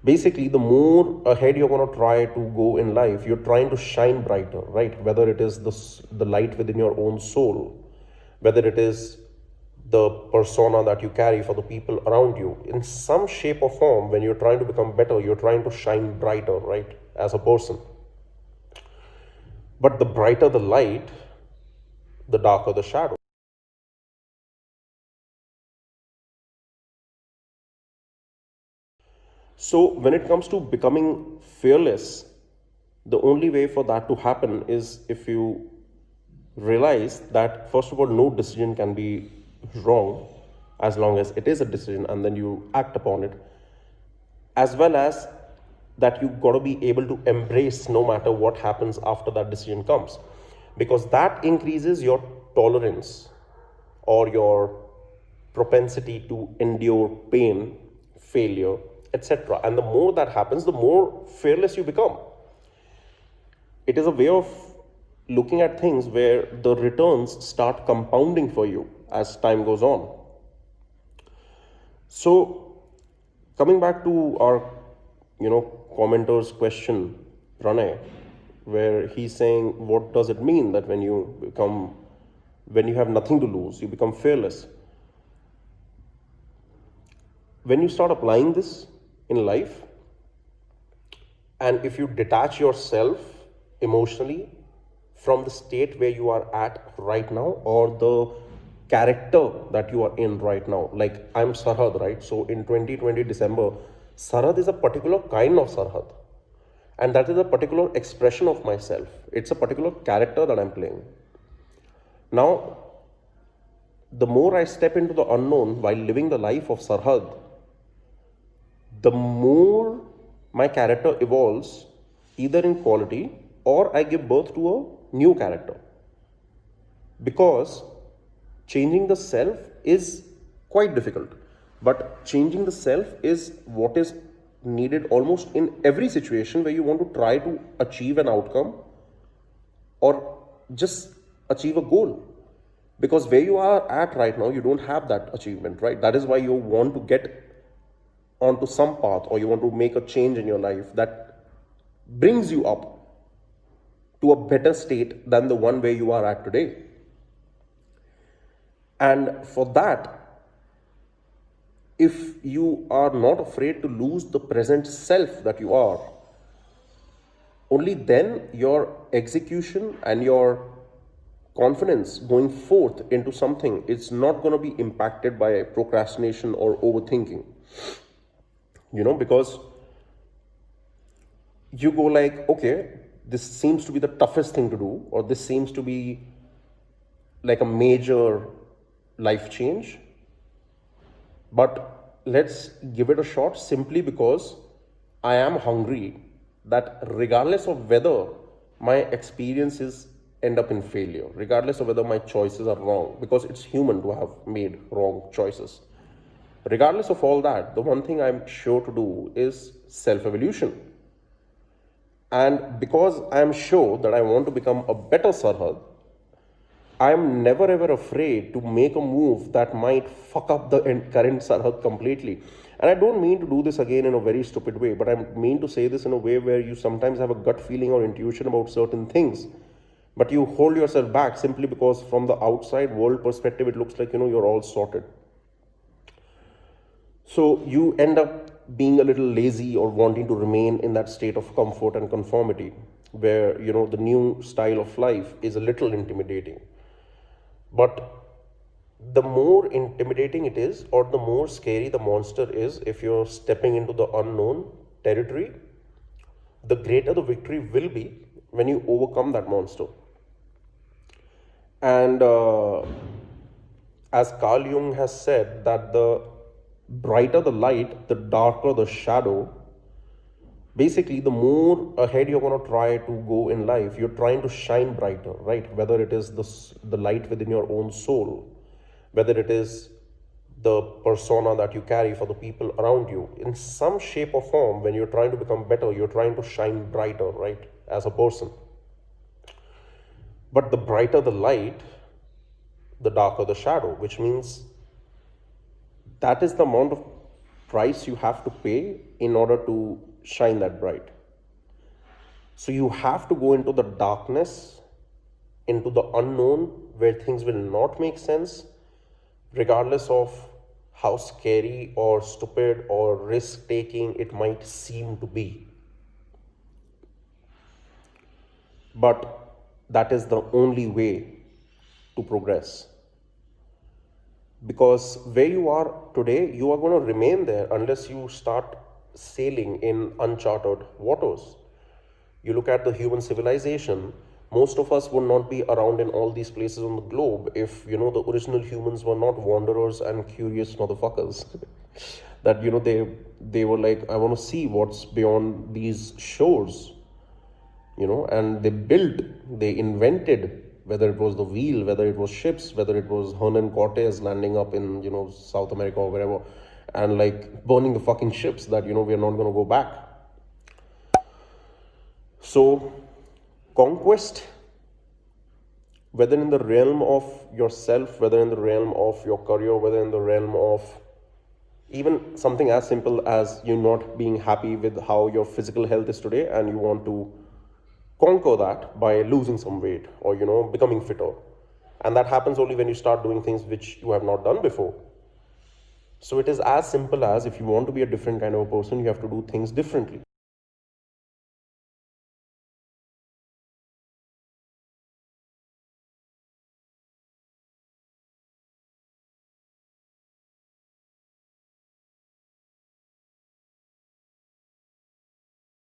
Basically, the more ahead you're going to try to go in life, you're trying to shine brighter, right? Whether it is the light within your own soul, whether it is the persona that you carry for the people around you, in some shape or form, when you're trying to become better, you're trying to shine brighter, right, as a person. But the brighter the light, the darker the shadow. So, when it comes to becoming fearless, the only way for that to happen is if you realize that, first of all, no decision can be wrong as long as it is a decision, and then you act upon it, as well as that you got to be able to embrace no matter what happens after that decision comes, because that increases your tolerance or your propensity to endure pain, failure, etc. And the more that happens, the more fearless you become. It is a way of looking at things where the returns start compounding for you as time goes on. So, coming back to our, commenter's question, Pranay, where he's saying, what does it mean that when you have nothing to lose, you become fearless? When you start applying this in life, and if you detach yourself emotionally from the state where you are at right now, or the character that you are in right now, like I'm Sirhud, right? So in 2020 December, Sirhud is a particular kind of Sirhud, and that is a particular expression of myself. It's a particular character that I'm playing. Now, the more I step into the unknown while living the life of Sirhud, the more my character evolves, either in quality or I give birth to a new character. Because changing the self is quite difficult, but changing the self is what is needed almost in every situation where you want to try to achieve an outcome or just achieve a goal. Because where you are at right now, you don't have that achievement, right? That is why you want to get onto some path, or you want to make a change in your life that brings you up to a better state than the one where you are at today. And for that, if you are not afraid to lose the present self that you are, only then your execution and your confidence going forth into something is not going to be impacted by procrastination or overthinking. Because you go like, okay, this seems to be the toughest thing to do, or this seems to be like a major life change, but let's give it a shot, simply because I am hungry that regardless of whether my experiences end up in failure, regardless of whether my choices are wrong, because it's human to have made wrong choices, regardless of all that, the one thing I'm sure to do is self-evolution. And because I'm sure that I want to become a better Sirhud, I'm never ever afraid to make a move that might fuck up the current Sirhud completely. And I don't mean to do this again in a very stupid way, but I mean to say this in a way where you sometimes have a gut feeling or intuition about certain things, but you hold yourself back simply because from the outside world perspective, it looks like, you're all sorted. So you end up being a little lazy or wanting to remain in that state of comfort and conformity where, the new style of life is a little intimidating. But the more intimidating it is, or the more scary the monster is, if you're stepping into the unknown territory, the greater the victory will be when you overcome that monster. And as Carl Jung has said, that the brighter the light, the darker the shadow. Basically, the more ahead you're going to try to go in life, you're trying to shine brighter, right? Whether it is the light within your own soul, whether it is the persona that you carry for the people around you, in some shape or form, when you're trying to become better, you're trying to shine brighter, right, as a person. But the brighter the light, the darker the shadow, which means that is the amount of price you have to pay in order to shine that bright. So you have to go into the darkness, into the unknown, where things will not make sense, regardless of how scary or stupid or risk taking it might seem to be. But that is the only way to progress. Because where you are today, you are going to remain there unless you start sailing in uncharted waters. You look at the human civilization, most of us would not be around in all these places on the globe if, the original humans were not wanderers and curious motherfuckers. That, they were like, I want to see what's beyond these shores, and they invented, whether it was the wheel, whether it was ships, whether it was Hernan Cortez landing up in, South America or wherever, and like burning the fucking ships that, we are not going to go back. So, conquest, whether in the realm of yourself, whether in the realm of your career, whether in the realm of even something as simple as you not being happy with how your physical health is today and you want to conquer that by losing some weight or, becoming fitter. And that happens only when you start doing things which you have not done before. So it is as simple as if you want to be a different kind of a person, you have to do things differently.